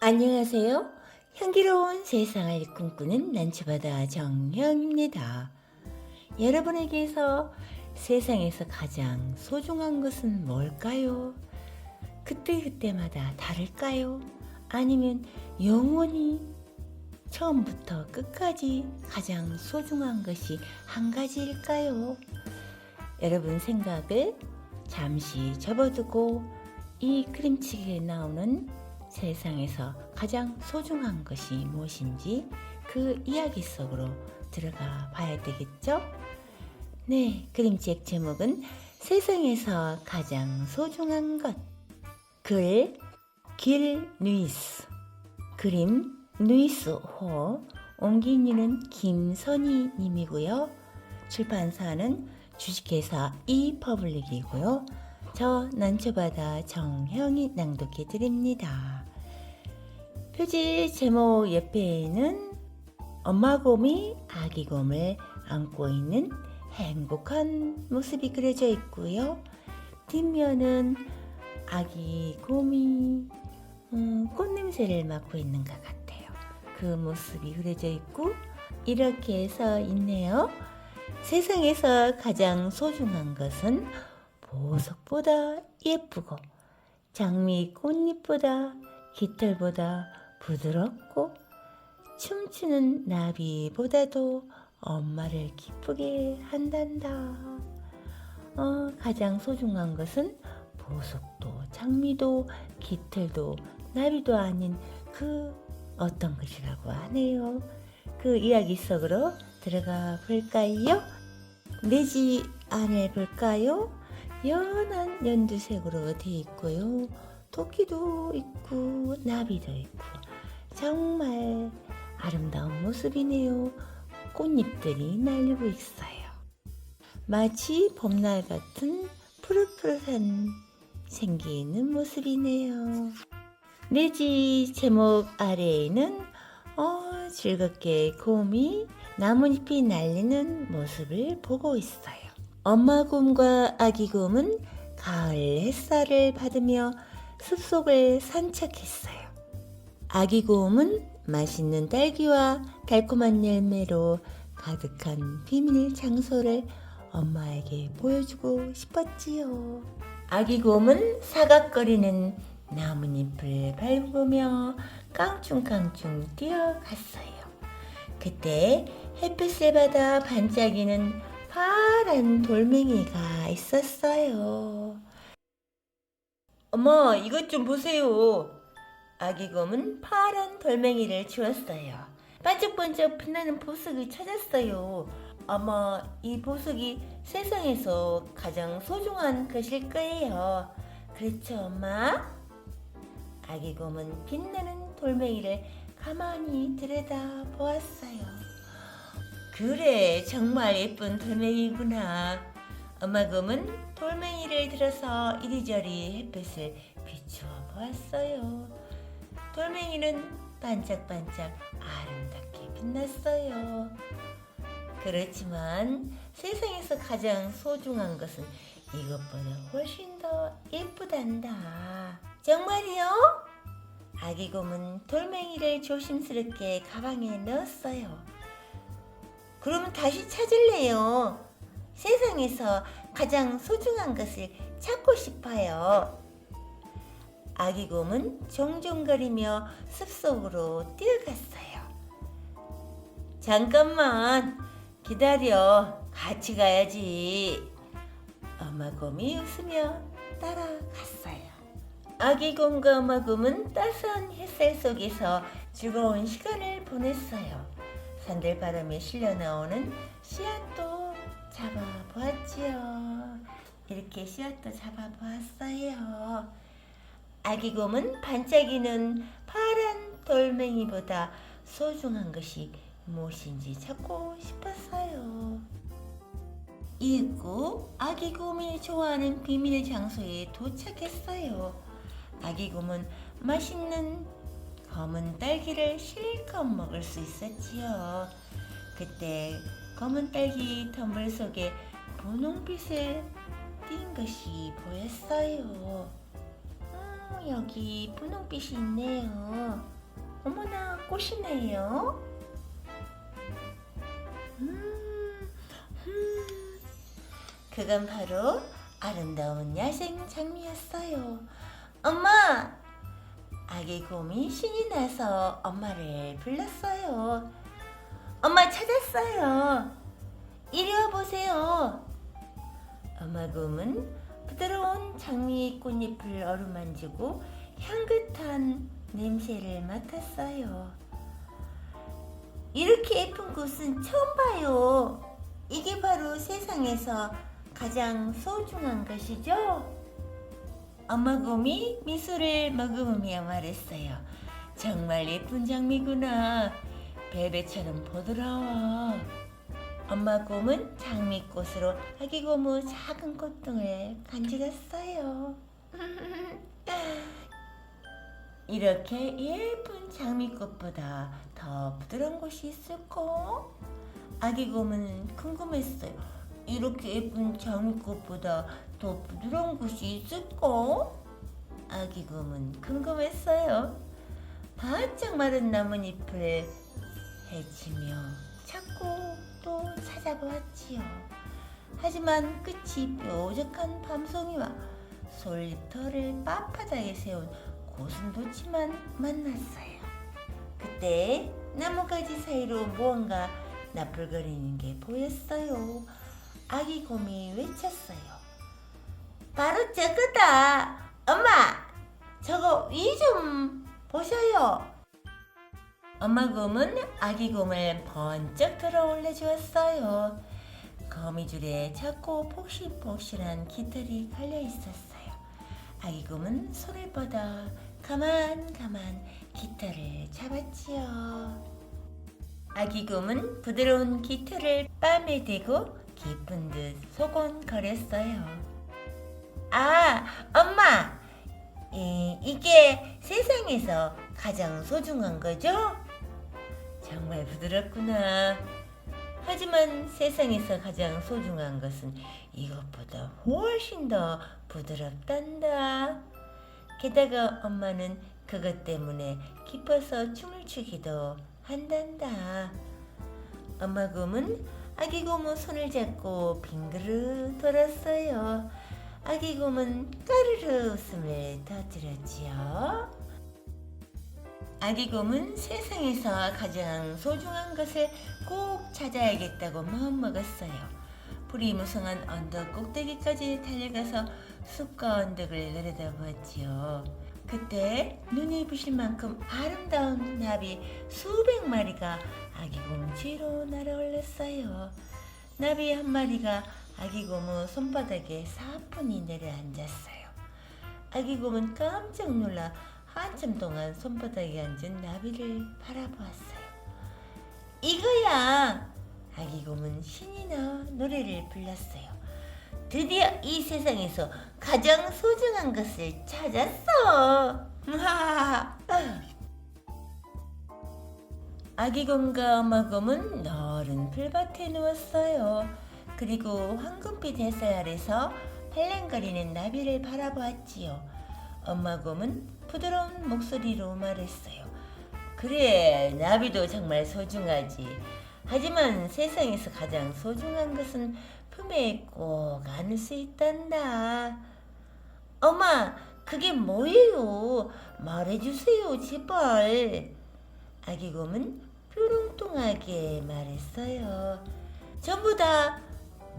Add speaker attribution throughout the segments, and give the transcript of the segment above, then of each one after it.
Speaker 1: 안녕하세요. 향기로운 세상을 꿈꾸는 난초바다 정형입니다. 여러분에게서 세상에서 가장 소중한 것은 뭘까요? 그때그때마다 다를까요? 아니면 영원히 처음부터 끝까지 가장 소중한 것이 한 가지일까요? 여러분 생각을 잠시 접어두고 이 그림책에 나오는 세상에서 가장 소중한 것이 무엇인지 그 이야기 속으로 들어가 봐야 되겠죠? 네, 그림책 제목은 세상에서 가장 소중한 것. 글, 길 누이스. 그림, 누이스 호. 옮기니는 김선희 님이고요. 출판사는 주식회사 이퍼블릭이고요. 저 난초바다 정형이 낭독해 드립니다. 표지 제목 옆에는 엄마 곰이 아기 곰을 안고 있는 행복한 모습이 그려져 있고요. 뒷면은 아기 곰이 꽃냄새를 맡고 있는 것 같아요. 그 모습이 그려져 있고 이렇게 써 있네요. 세상에서 가장 소중한 것은 보석보다 예쁘고 장미 꽃잎보다 깃털보다 부드럽고 춤추는 나비보다도 엄마를 기쁘게 한단다. 가장 소중한 것은 보석도 장미도 깃털도 나비도 아닌 그 어떤 것이라고 하네요. 그 이야기 속으로 들어가 볼까요? 내지 안에 볼까요? 연한 연두색으로 되어 있고요. 토끼도 있고 나비도 있고 정말 아름다운 모습이네요. 꽃잎들이 날리고 있어요. 마치 봄날 같은 푸릇푸릇한 생기는 모습이네요. 내지 제목 아래에는 즐겁게 곰이 나뭇잎이 날리는 모습을 보고 있어요. 엄마 곰과 아기 곰은 가을 햇살을 받으며 숲속을 산책했어요. 아기 곰은 맛있는 딸기와 달콤한 열매로 가득한 비밀 장소를 엄마에게 보여주고 싶었지요. 아기 곰은 사각거리는 나뭇잎을 밟으며 깡충깡충 뛰어갔어요. 그때 햇빛을 받아 반짝이는 파란 돌멩이가 있었어요. 어머, 이것 좀 보세요. 아기 곰은 파란 돌멩이를 주었어요. 반짝반짝 빛나는 보석을 찾았어요. 아마 이 보석이 세상에서 가장 소중한 것일 거예요. 그렇죠, 엄마? 아기 곰은 빛나는 돌멩이를 가만히 들여다 보았어요. 그래, 정말 예쁜 돌멩이구나. 엄마 곰은 돌멩이를 들어서 이리저리 햇빛을 비추어 보았어요. 돌멩이는 반짝반짝 아름답게 빛났어요. 그렇지만 세상에서 가장 소중한 것은 이것보다 훨씬 더 예쁘단다. 정말이요? 아기 곰은 돌멩이를 조심스럽게 가방에 넣었어요. 그럼 다시 찾을래요. 세상에서 가장 소중한 것을 찾고 싶어요. 아기 곰은 종종거리며 숲속으로 뛰어갔어요. 잠깐만 기다려. 같이 가야지. 엄마 곰이 웃으며 따라갔어요. 아기 곰과 엄마 곰은 따스한 햇살 속에서 즐거운 시간을 보냈어요. 산들바람에 실려 나오는 씨앗도 잡아보았지요. 이렇게 씨앗도 잡아보았어요. 아기 곰은 반짝이는 파란 돌멩이보다 소중한 것이 무엇인지 찾고 싶었어요. 이윽고 아기 곰이 좋아하는 비밀 장소에 도착했어요. 아기 곰은 맛있는 검은 딸기를 실컷 먹을 수 있었지요. 그때 검은 딸기 텀블 속에 분홍빛을 띈 것이 보였어요. 여기 분홍빛이 있네요. 어머나, 꽃이네요. 그건 바로 아름다운 야생 장미였어요. 엄마! 아기 곰이 신이 나서 엄마를 불렀어요. 엄마, 찾았어요. 이리 와보세요. 엄마 곰은 부드러운 장미 꽃잎을 어루만지고 향긋한 냄새를 맡았어요. 이렇게 예쁜 꽃은 처음 봐요. 이게 바로 세상에서 가장 소중한 것이죠? 엄마 곰이 미소를 머금으며 말했어요. 정말 예쁜 장미구나. 베베처럼 부드러워. 엄마 곰은 장미꽃으로 아기 곰의 작은 꽃등을 간직했어요. 이렇게 예쁜 장미꽃보다 더 부드러운 곳이 있을까? 아기 곰은 궁금했어요. 이렇게 예쁜 장미꽃보다 더 부드러운 곳이 있을까? 아기 곰은 궁금했어요. 바짝 마른 나뭇잎을 헤치며 찾고 또 찾아보았지요. 하지만 끝이 뾰족한 밤송이와 솔잎털을 빳빳하게 세운 고슴도치만 만났어요. 그때 나뭇가지 사이로 무언가 나풀거리는 게 보였어요. 아기 곰이 외쳤어요. 바로 저거다. 엄마, 저거 위 좀 보셔요. 엄마 곰은 아기 곰을 번쩍 들어올려 주었어요. 거미줄에 작고 폭실폭실한 깃털이 걸려 있었어요. 아기 곰은 손을 뻗어 가만 깃털을 잡았지요. 아기 곰은 부드러운 깃털을 뺨에 대고 기쁜 듯 소곤거렸어요. 아, 엄마! 이게 세상에서 가장 소중한 거죠? 정말 부드럽구나. 하지만 세상에서 가장 소중한 것은 이것보다 훨씬 더 부드럽단다. 게다가 엄마는 그것 때문에 기뻐서 춤을 추기도 한단다. 엄마 곰은 아기 곰의 손을 잡고 빙그르 돌았어요. 아기 곰은 까르르 웃음을 터뜨렸지요. 아기 곰은 세상에서 가장 소중한 것을 꼭 찾아야겠다고 마음먹었어요. 불이 무성한 언덕 꼭대기까지 달려가서 숲과 언덕을 내려다보았지요. 그때 눈이 부실 만큼 아름다운 나비 수백 마리가 아기 곰 뒤로 날아올랐어요. 나비 한 마리가 아기 곰의 손바닥에 사뿐히 내려앉았어요. 아기 곰은 깜짝 놀라 한참 동안 손바닥에 앉은 나비를 바라보았어요. 이거야! 아기 곰은 신이 나 노래를 불렀어요. 드디어 이 세상에서 가장 소중한 것을 찾았어! 아기 곰과 엄마 곰은 너른 풀밭에 누웠어요. 그리고 황금빛 햇살 아래서 팔랑거리는 나비를 바라보았지요. 엄마 곰은 부드러운 목소리로 말했어요. 그래, 나비도 정말 소중하지. 하지만 세상에서 가장 소중한 것은 품에 꼭 안을 수 있단다. 엄마, 그게 뭐예요? 말해주세요, 제발. 아기 곰은 뾰롱뚱하게 말했어요. 전부 다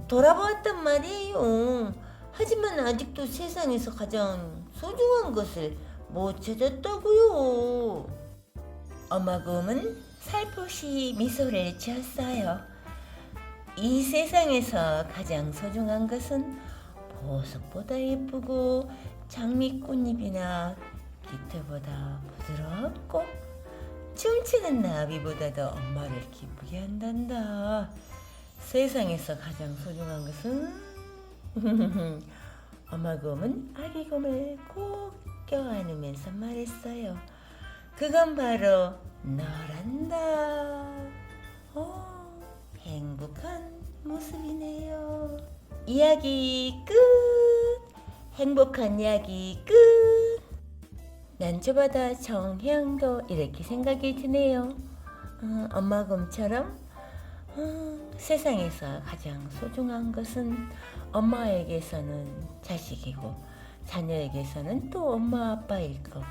Speaker 1: 돌아보았단 말이에요. 하지만 아직도 세상에서 가장 소중한 것을 못 찾았다고요. 엄마 곰은 살포시 미소를 지었어요. 이 세상에서 가장 소중한 것은 보석보다 예쁘고 장미꽃잎이나 깃털보다 부드럽고 춤추는 나비보다도 엄마를 기쁘게 한단다. 세상에서 가장 소중한 것은 엄마 곰은 아기 곰을 꼭 껴안으면서 말했어요. 그건 바로 너란다. 행복한 모습이네요. 이야기 끝. 행복한 이야기 끝. 난초바다 정혜영도 이렇게 생각이 드네요. 엄마 곰처럼 세상에서 가장 소중한 것은 엄마에게서는 자식이고 자녀에게서는 또 엄마 아빠일 거고,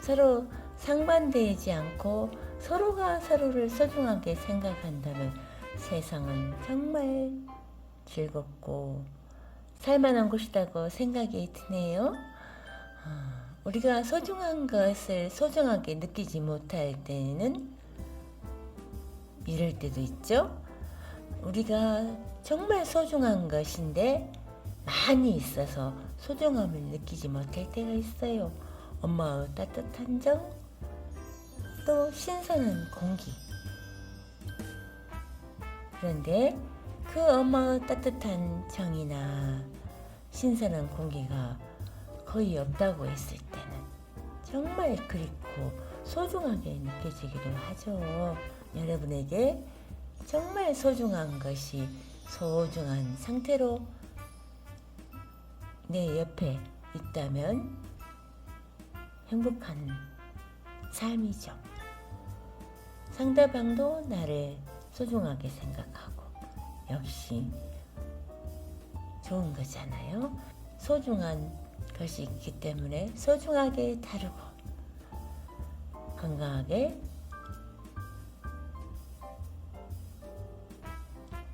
Speaker 1: 서로 상반되지 않고 서로가 서로를 소중하게 생각한다면 세상은 정말 즐겁고 살만한 곳이라고 생각이 드네요. 우리가 소중한 것을 소중하게 느끼지 못할 때는 이럴 때도 있죠. 우리가 정말 소중한 것인데 많이 있어서 소중함을 느끼지 못할 때가 있어요. 엄마의 따뜻한 정, 또 신선한 공기. 그런데 그 엄마의 따뜻한 정이나 신선한 공기가 거의 없다고 했을 때는 정말 그립고 소중하게 느껴지기도 하죠. 여러분에게 정말 소중한 것이 소중한 상태로 내 옆에 있다면 행복한 삶이죠. 상대방도 나를 소중하게 생각하고 역시 좋은 거잖아요. 소중한 것이 있기 때문에 소중하게 다루고 건강하게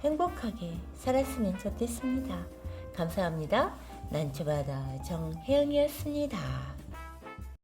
Speaker 1: 행복하게 살았으면 좋겠습니다. 감사합니다. 난초바다 정혜영이었습니다.